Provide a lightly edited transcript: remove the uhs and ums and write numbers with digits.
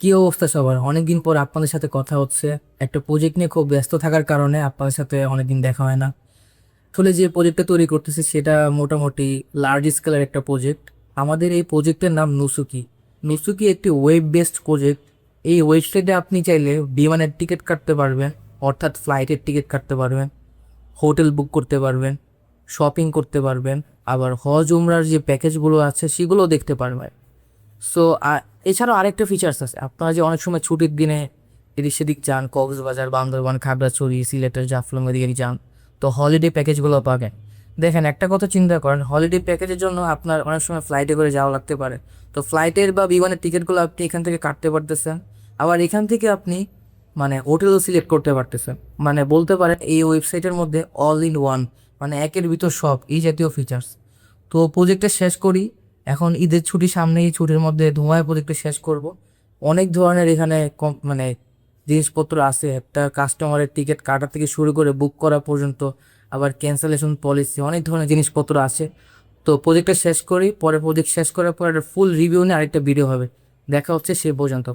কি অবস্থা সবার? অনেকদিন পর আপনাদের সাথে কথা হচ্ছে। একটা প্রজেক্ট নিয়ে খুব ব্যস্ত থাকার কারণে আপনাদের সাথে অনেকদিন দেখা হয় না। আসলে যে প্রজেক্টটা তৈরি করতেছি সেটা মোটামুটি লার্জ স্কেলের একটা প্রজেক্ট। আমাদের এই প্রজেক্টের নাম নুসুকি। নুসুকি একটি ওয়েব বেসড প্রজেক্ট। এই ওয়েবসাইটে আপনি চাইলে বিমানের টিকিট কাটতে পারবেন, অর্থাৎ ফ্লাইটের টিকিট কাটতে পারবেন, হোটেল বুক করতে পারবেন, শপিং করতে পারবেন, আবার হজ উমরার যে প্যাকেজগুলো আছে সেগুলোও দেখতে পারবেন। সো এছাড়াও আরেকটা ফিচার্স আছে, আপনারা যে অনেক সময় ছুটির দিনে এদিক সেদিক যান, কক্সবাজার, বান্দরবান, খাগড়াছড়ি, সিলেটের জাফলং এদিকে যান, তো হলিডে প্যাকেজগুলো পাবেন। দেখেন, একটা কথা চিন্তা করেন, হলিডে প্যাকেজের জন্য আপনার অনেক সময় ফ্লাইটে করে যাওয়া লাগতে পারে। তো ফ্লাইটের বা বিমানের টিকিটগুলো আপনি এখান থেকে কাটতে পারতেছেন। আবার এখান থেকে আপনি হোটেলও সিলেক্ট করতে পারতেছেন। বলতে পারেন এই ওয়েবসাইটের মধ্যে অল ইন ওয়ান, একের ভিতর সব এই জাতীয় ফিচার্স। তো প্রজেক্টটা শেষ করি। এখন ঈদের ছুটি সামনে, এই ছুটির মধ্যে ধোঁয়ায় প্রজেক্টটা শেষ করব। অনেক ধরনের এখানে জিনিসপত্র আছে, একটা কাস্টমারের টিকিট কাটা থেকে শুরু করে বুক করা পর্যন্ত, আবার ক্যান্সেলেশন পলিসি, অনেক ধরনের জিনিসপত্র আছে। তো প্রজেক্টটা শেষ করি, পরে প্রজেক্ট শেষ করার পর একটা ফুল রিভিউ নিয়ে আরেকটা ভিডিও হবে। দেখা হচ্ছে সে পর্যন্ত।